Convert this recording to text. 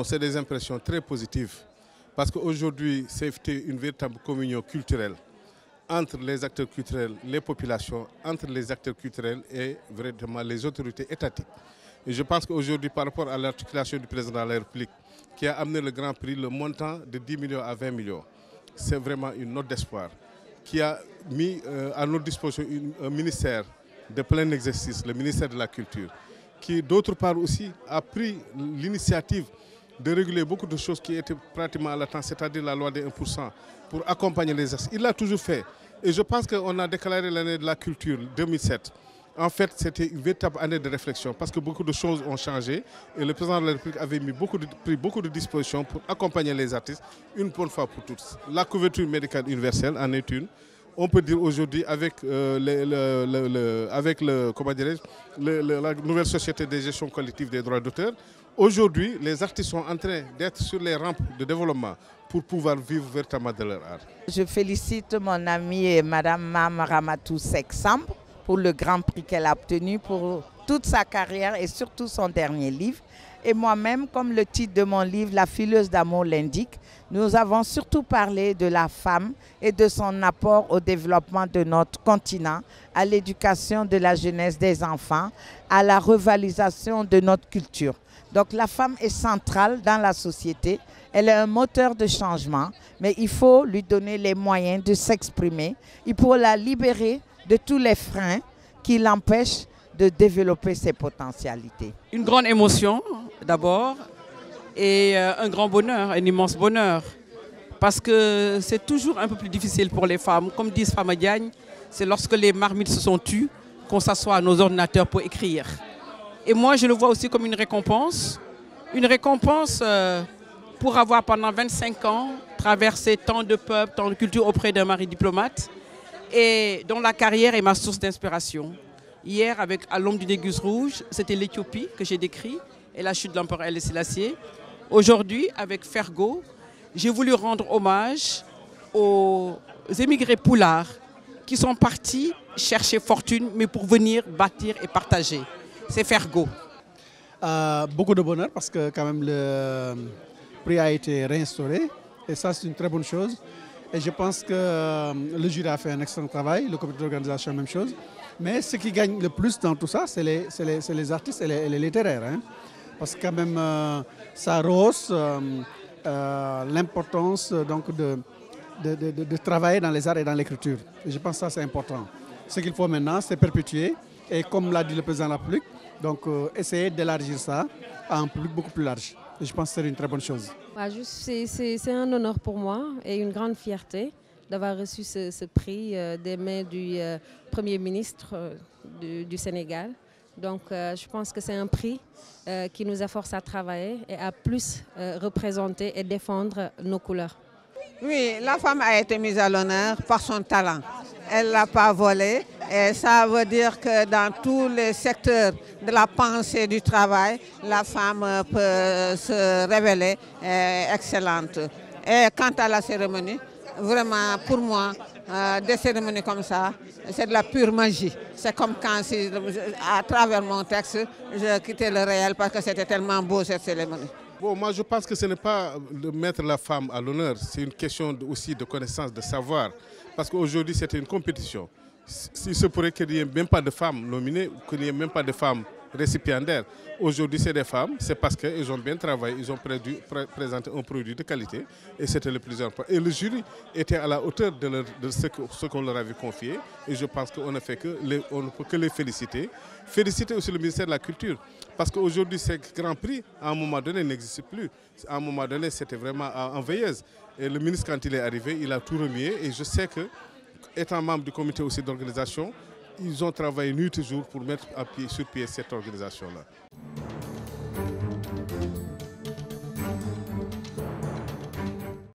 C'est des impressions très positives. Parce qu'aujourd'hui, c'était une véritable communion culturelle entre les acteurs culturels, les populations, entre les acteurs culturels et vraiment les autorités étatiques. Et je pense qu'aujourd'hui, par rapport à l'articulation du président de la République, qui a amené le Grand Prix, le montant de 10 millions à 20 millions, c'est vraiment une note d'espoir, qui a mis à notre disposition un ministère de plein exercice, le ministère de la Culture, qui d'autre part aussi a pris l'initiative de réguler beaucoup de choses qui étaient pratiquement à l'attente, c'est-à-dire la loi des 1%, pour accompagner les artistes. Il l'a toujours fait. Et je pense qu'on a déclaré l'année de la culture 2007. En fait, c'était une véritable année de réflexion parce que beaucoup de choses ont changé et le président de la République avait pris beaucoup de dispositions pour accompagner les artistes une bonne fois pour toutes. La couverture médicale universelle en est une. On peut dire aujourd'hui avec, la nouvelle société de gestion collective des droits d'auteur, aujourd'hui les artistes sont en train d'être sur les rampes de développement pour pouvoir vivre véritablement de leur art. Je félicite mon amie Madame Mame Ramatoul Seck Samb pour le grand prix qu'elle a obtenu pour toute sa carrière et surtout son dernier livre. Et moi-même, comme le titre de mon livre, La fileuse d'amour l'indique, nous avons surtout parlé de la femme et de son apport au développement de notre continent, à l'éducation de la jeunesse des enfants, à la revalorisation de notre culture. Donc la femme est centrale dans la société, elle est un moteur de changement, mais il faut lui donner les moyens de s'exprimer, il faut la libérer de tous les freins qui l'empêchent de développer ses potentialités. Une grande émotion d'abord et un grand bonheur, un immense bonheur. Parce que c'est toujours un peu plus difficile pour les femmes. Comme dit Fama Diagne, c'est lorsque les marmites se sont tues qu'on s'assoit à nos ordinateurs pour écrire. Et moi je le vois aussi comme une récompense pour avoir pendant 25 ans traversé tant de peuples, tant de cultures auprès d'un mari diplomate et dont la carrière est ma source d'inspiration. Hier, avec À l'ombre du Négus rouge, c'était l'Éthiopie que j'ai décrit et la chute de l'empereur Haïlé Sélassié. Aujourd'hui, avec Fergo, j'ai voulu rendre hommage aux émigrés poulards qui sont partis chercher fortune, mais pour venir bâtir et partager. C'est Fergo. Beaucoup de bonheur parce que quand même le prix a été réinstauré et ça c'est une très bonne chose. Et je pense que le jury a fait un excellent travail, le comité d'organisation même chose. Mais ce qui gagne le plus dans tout ça, c'est les artistes et les littéraires. Hein. Parce que quand même, ça rehausse l'importance de travailler dans les arts et dans l'écriture. Et je pense que ça c'est important. Ce qu'il faut maintenant, c'est perpétuer. Et comme l'a dit le président de la République, donc essayer d'élargir ça à un public beaucoup plus large. Et je pense que c'est une très bonne chose. C'est un honneur pour moi et une grande fierté d'avoir reçu ce prix des mains du Premier ministre du Sénégal. Donc je pense que c'est un prix qui nous a forcé à travailler et à plus représenter et défendre nos couleurs. Oui, la femme a été mise à l'honneur par son talent. Elle ne l'a pas volé et ça veut dire que dans tous les secteurs de la pensée du travail, la femme peut se révéler excellente. Et quant à la cérémonie, vraiment pour moi, des cérémonies comme ça, c'est de la pure magie. C'est comme quand à travers mon texte, je quittais le réel parce que c'était tellement beau cette cérémonie. Bon, moi je pense que ce n'est pas de mettre la femme à l'honneur, c'est une question aussi de connaissance, de savoir. Parce qu'aujourd'hui c'était une compétition. S'il se pourrait qu'il n'y ait même pas de femmes nominées, qu'il n'y ait même pas de femmes récipiendaires. Aujourd'hui c'est des femmes, c'est parce qu'ils ont bien travaillé, ils ont présenté un produit de qualité et c'était le plus important. Et le jury était à la hauteur de ce qu'on leur avait confié et je pense qu'on ne peut que les féliciter. Féliciter aussi le ministère de la Culture parce qu'aujourd'hui ce Grand Prix à un moment donné n'existe plus. À un moment donné c'était vraiment en veilleuse et le ministre quand il est arrivé il a tout remis et je sais que étant membre du comité aussi d'organisation, ils ont travaillé nuit et jour pour mettre sur pied cette organisation-là.